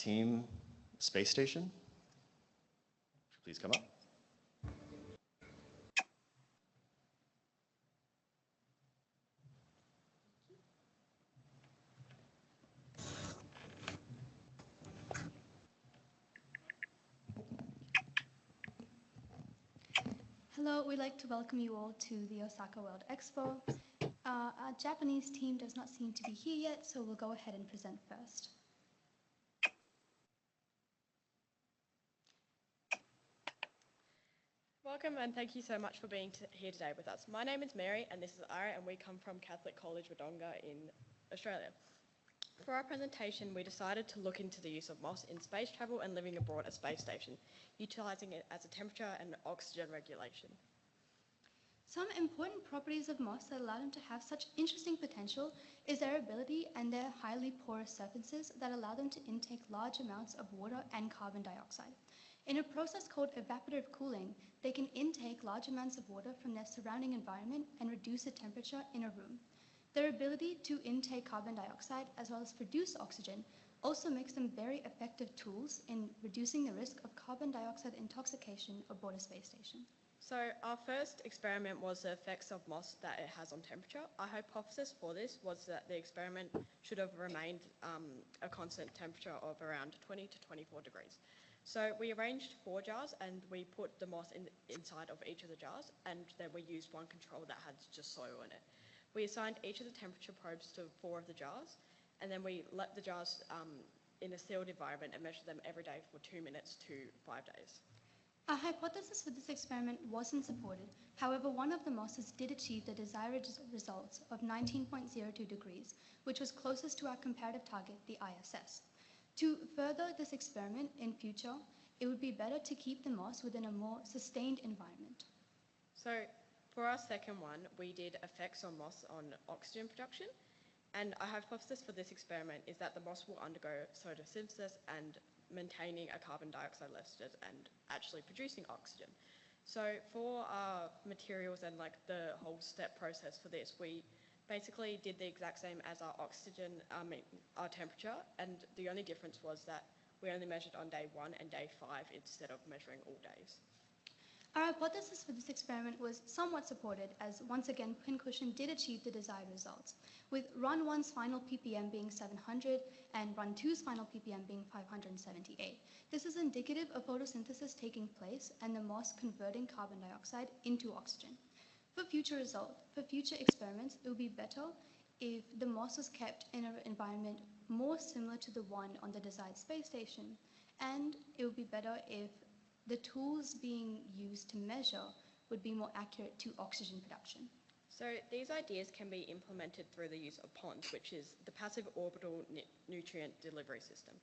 Team Space Station. Please come up. Hello, we'd like to welcome you all to the Osaka World Expo. Our Japanese team does not seem to be here yet, so we'll go ahead and present first. Welcome and thank you so much for being here today with us. My name is Mary and this is Ira and we come from Catholic College Wodonga in Australia. For our presentation, we decided to look into the use of moss in space travel and living aboard a space station, utilising it as a temperature and oxygen regulation. Some important properties of moss that allow them to have such interesting potential is their ability and their highly porous surfaces that allow them to intake large amounts of water and carbon dioxide. In a process called evaporative cooling, they can intake large amounts of water from their surrounding environment and reduce the temperature in a room. Their ability to intake carbon dioxide as well as produce oxygen also makes them very effective tools in reducing the risk of carbon dioxide intoxication aboard a space station. So our first experiment was the effects of moss that it has on temperature. Our hypothesis for this was that the experiment should have remained a constant temperature of around 20 to 24 degrees. So we arranged 4 jars and we put the moss inside of each of the jars, and then we used one control that had just soil in it. We assigned each of the temperature probes to 4 of the jars, and then we left the jars in a sealed environment and measured them every day for 2 minutes to 5 days. Our hypothesis for this experiment wasn't supported. However, one of the mosses did achieve the desired results of 19.02 degrees, which was closest to our comparative target, the ISS. To further this experiment in future, it would be better to keep the moss within a more sustained environment. So for our second one, we did effects on moss on oxygen production, and our hypothesis for this experiment is that the moss will undergo photosynthesis and maintaining a carbon dioxide level and actually producing oxygen. So for our materials and like the whole step process for this, we basically did the exact same as our oxygen, our temperature, and the only difference was that we only measured on day 1 and day 5 instead of measuring all days. Our hypothesis for this experiment was somewhat supported, as once again pincushion did achieve the desired results, with run 1's final ppm being 700 and run 2's final ppm being 578. This is indicative of photosynthesis taking place and the moss converting carbon dioxide into oxygen. For future experiments, it would be better if the moss was kept in an environment more similar to the one on the desired space station, and it would be better if the tools being used to measure would be more accurate to oxygen production. So these ideas can be implemented through the use of ponds, which is the passive orbital nutrient delivery system.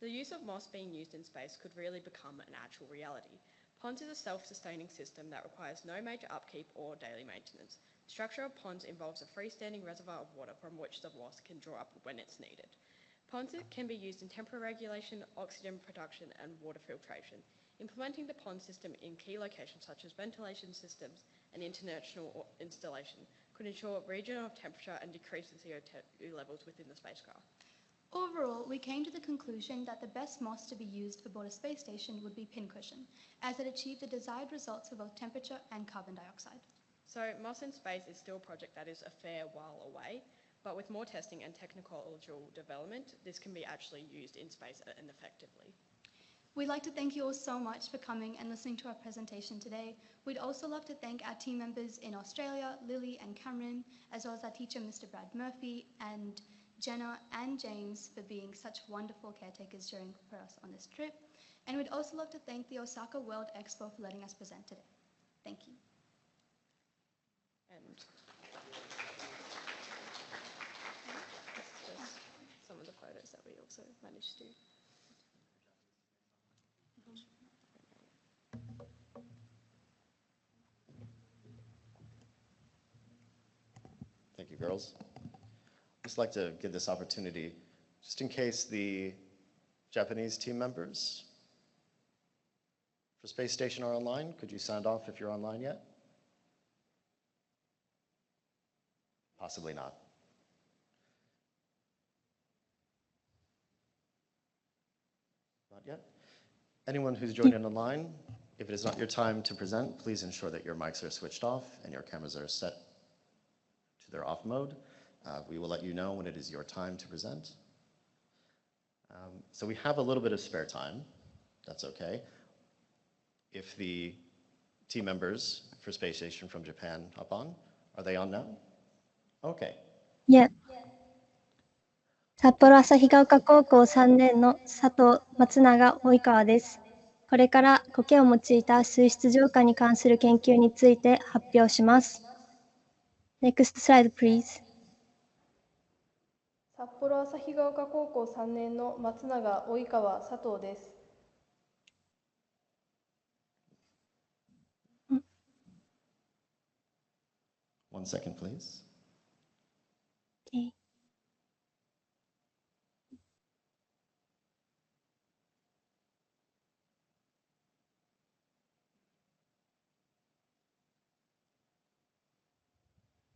The use of moss being used in space could really become an actual reality. Ponds is a self-sustaining system that requires no major upkeep or daily maintenance. The structure of ponds involves a freestanding reservoir of water from which the moss can draw up when it's needed. Ponds can be used in temperature regulation, oxygen production, and water filtration. Implementing the pond system in key locations such as ventilation systems and international installation could ensure regional temperature and decrease the CO2 levels within the spacecraft. Overall, we came to the conclusion that the best moss to be used aboard a space station would be pincushion, as it achieved the desired results for both temperature and carbon dioxide. So moss in space is still a project that is a fair while away, but with more testing and technological development, this can be actually used in space and effectively. We'd like to thank you all so much for coming and listening to our presentation today. We'd also love to thank our team members in Australia, Lily and Cameron, as well as our teacher, Mr. Brad Murphy, and Jenna and James for being such wonderful caretakers for us on this trip. And we'd also love to thank the Osaka World Expo for letting us present today. Thank you. And just some of the photos that we also managed to. Thank you, girls. I'd just like to give this opportunity, just in case the Japanese team members for Space Station are online. Could you sound off if you're online yet? Possibly not. Not yet. Anyone who's joined in online, if it is not your time to present, please ensure that your mics are switched off and your cameras are set to their off mode. We will let you know when it is your time to present. So we have a little bit of spare time. That's okay. If the team members for Space Station from Japan hop on, are they on now? Okay. Yeah. 札幌旭ヶ丘高校3年の佐藤松永及川です。これから苔を用いた水質浄化に関する研究について発表します。Next slide, please. 札幌旭ヶ丘高校3年の松永及川佐藤です。One second, please. Okay.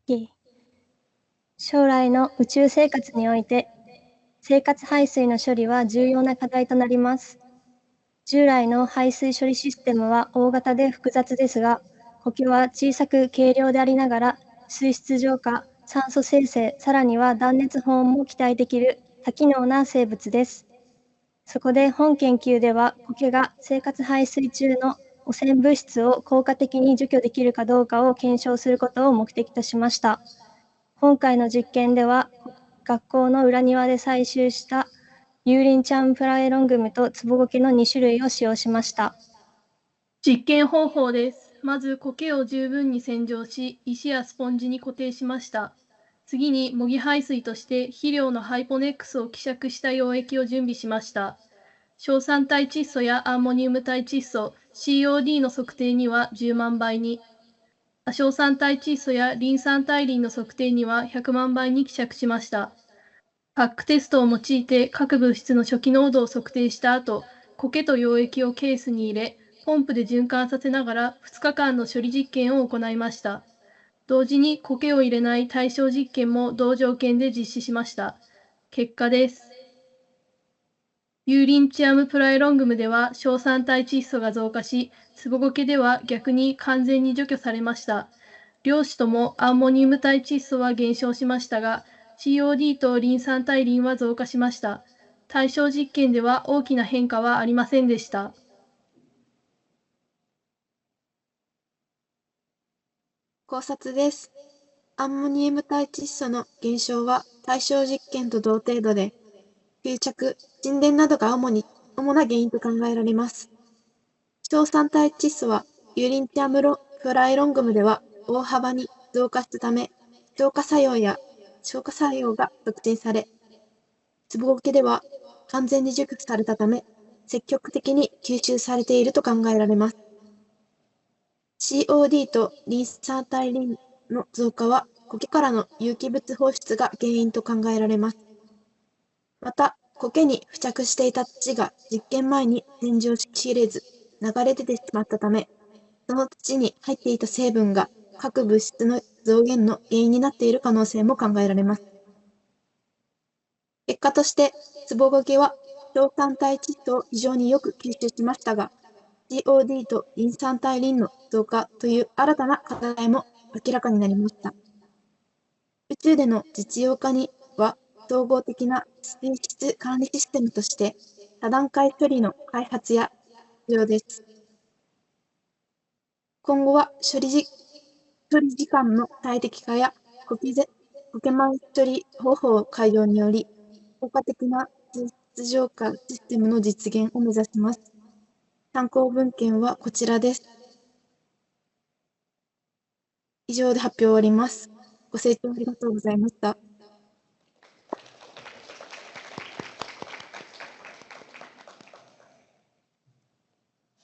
Okay. 将来の宇宙生活において、生活排水の処理は重要な課題となります。従来の排水処理システムは大型で複雑ですが、苔は小さく軽量でありながら、水質浄化、酸素生成、さらには断熱保温も期待できる多機能な生物です。そこで本研究では、苔が生活排水中の汚染物質を効果的に除去できるかどうかを検証することを目的としました。今回の実験では、学校の裏庭で採集したユーリンチャンプラエロングムとツボゴケの2種類を使用しました。実験方法です。まず苔を十分に洗浄し、石やスポンジに固定しました。次に模擬排水として肥料のハイポネックスを希釈した溶液を準備しました。硝酸体窒素やアンモニウム体窒素 COD の測定には10万倍に、亜硝酸体窒素やリン酸体リンの測定には100万倍に希釈しました。パックテストを用いて各物質の初期濃度を測定した後、苔と溶液をケースに入れ、ポンプで循環させながら2日間の処理実験を行いました。同時に苔を入れない対象実験も同条件で実施しました。結果です。ユーリンチアムプラエロングムでは硝酸体窒素が増加し、ツボゴケでは逆に完全に除去されました。両種ともアンモニウム体窒素は減少しましたが、COD とリン酸体リンは増加しました。対象実験では大きな変化はありませんでした。考察です。アンモニウム体窒素の減少は対象実験と同程度で、吸着、沈殿などが主な原因と考えられます。硝酸体窒素はユーリンチアムプラエロングムでは大幅に増加したため、消化作用が促進され、ツボゴケでは完全に除去されたため、積極的に吸収されていると考えられます。COD とリン酸体リンの増加は苔からの有機物放出が原因と考えられます。また、苔に付着していた土が実験前に洗浄しきれず流れ出てしまったため、その土に入っていた成分が各物質の増減の原因になっている可能性も考えられます。結果として、ツボゴケは硝酸体窒素を非常によく吸収しましたが、COD とリン酸体リンの増加という新たな課題も明らかになりました。宇宙での実用化には、総合的な水質管理システムとして、多段階処理の開発や必要です。今後は処理時間の最適化や苔埋処理方法改良により、効果的な水質浄化システムの実現を目指します。参考文献はこちらです。以上で発表を終わります。ご清聴ありがとうございました。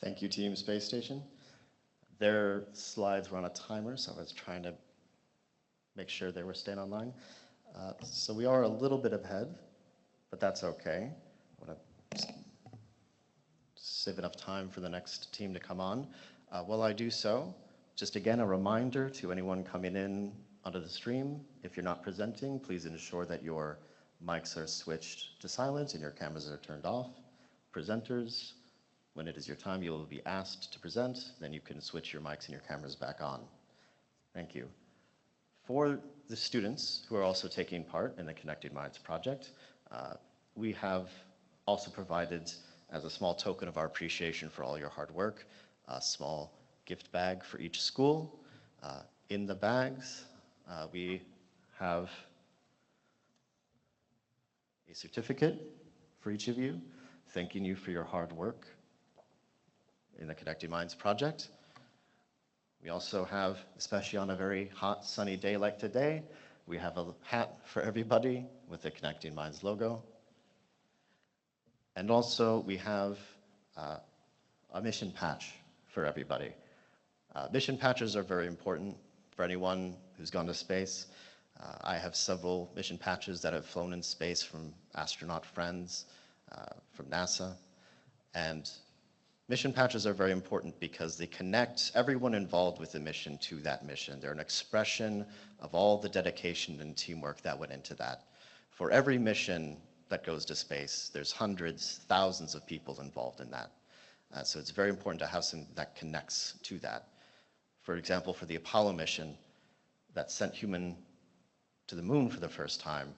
Thank you, Team Space Station. Their slides were on a timer, so I was trying to make sure they were staying online. So we are a little bit ahead, but that's okay. I want to save enough time for the next team to come on. While I do so, just again, a reminder to anyone coming in onto the stream, if you're not presenting, please ensure that your mics are switched to silent and your cameras are turned off. presenters. When it is your time, you will be asked to present. Then you can switch your mics and your cameras back on. Thank you. For the students who are also taking part in the Connecting Minds project, we have also provided, as a small token of our appreciation for all your hard work, a small gift bag for each school. In the bags, we have a certificate for each of you, thanking you for your hard work in the Connecting Minds project. We also have, especially on a very hot, sunny day like today, we have a hat for everybody with the Connecting Minds logo. And also we have a mission patch for everybody. Mission patches are very important for anyone who's gone to space. I have several mission patches that have flown in space from astronaut friends, from NASA. And mission patches are very important because they connect everyone involved with the mission to that mission. They're an expression of all the dedication and teamwork that went into that. For every mission that goes to space, there's hundreds, thousands of people involved in that. So it's very important to have something that connects to that. For example, for the Apollo mission that sent human to the moon for the first time,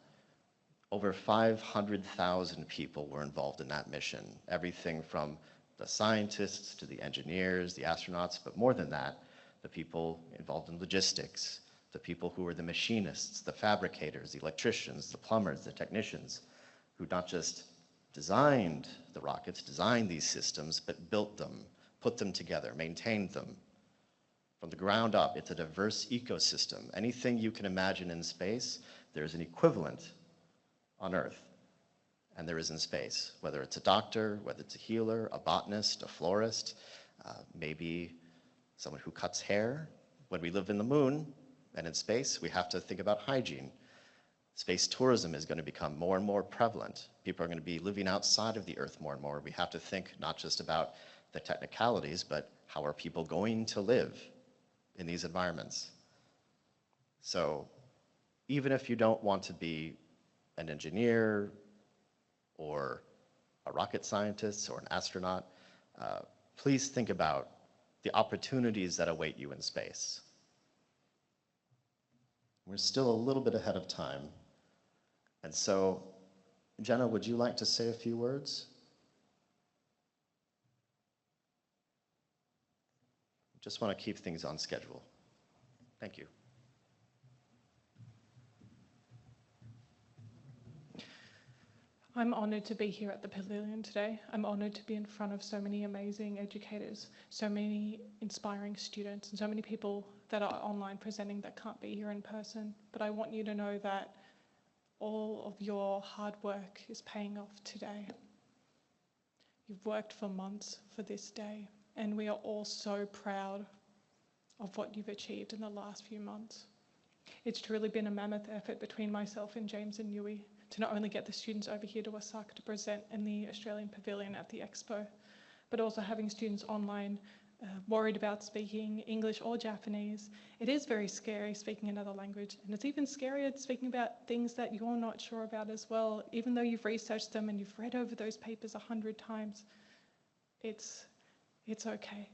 over 500,000 people were involved in that mission. Everything from the scientists to the engineers, the astronauts, but more than that, the people involved in logistics, the people who were the machinists, the fabricators, the electricians, the plumbers, the technicians, who not just designed the rockets, designed these systems, but built them, put them together, maintained them. From the ground up, it's a diverse ecosystem. Anything you can imagine in space, there's an equivalent on Earth, and there is in space, whether it's a doctor, whether it's a healer, a botanist, a florist, maybe someone who cuts hair. When we live in the moon and in space, we have to think about hygiene. Space tourism is going to become more and more prevalent. People are going to be living outside of the Earth more and more. We have to think not just about the technicalities, but how are people going to live in these environments? So even if you don't want to be an engineer or a rocket scientist or an astronaut, please think about the opportunities that await you in space. We're still a little bit ahead of time. And so, Jenna, would you like to say a few words? Just want to keep things on schedule. Thank you. I'm honored to be here at the Pavilion today. I'm honored to be in front of so many amazing educators, so many inspiring students, and so many people that are online presenting that can't be here in person. But I want you to know that all of your hard work is paying off today. You've worked for months for this day, and we are all so proud of what you've achieved in the last few months. It's truly been a mammoth effort between myself and James and Yui to not only get the students over here to Osaka to present in the Australian Pavilion at the Expo, but also having students online worried about speaking English or Japanese. It is very scary speaking another language, and it's even scarier speaking about things that you're not sure about as well. Even though you've researched them and you've read over those papers 100 times, it's okay.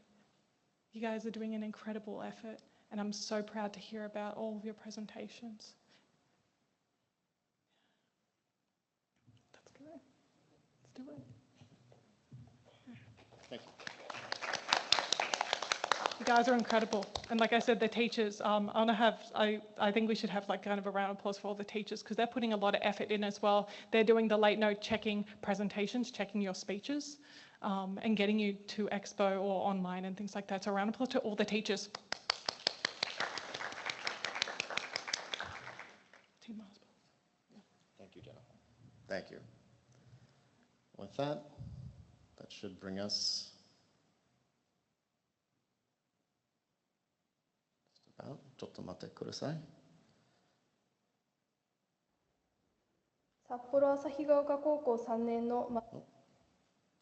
You guys are doing an incredible effort, and I'm so proud to hear about all of your presentations. Let's go. Let's do it. Thank you. You guys are incredible. And like I said, the teachers, I think we should have like kind of a round of applause for all the teachers because they're putting a lot of effort in as well. They're doing the late note checking presentations, checking your speeches, and getting you to Expo or online and things like that. So a round of applause to all the teachers. Thank you, Jenna. Thank you. With that, that should bring us just about, ちょっと待ってください。札幌旭ヶ丘高校3年の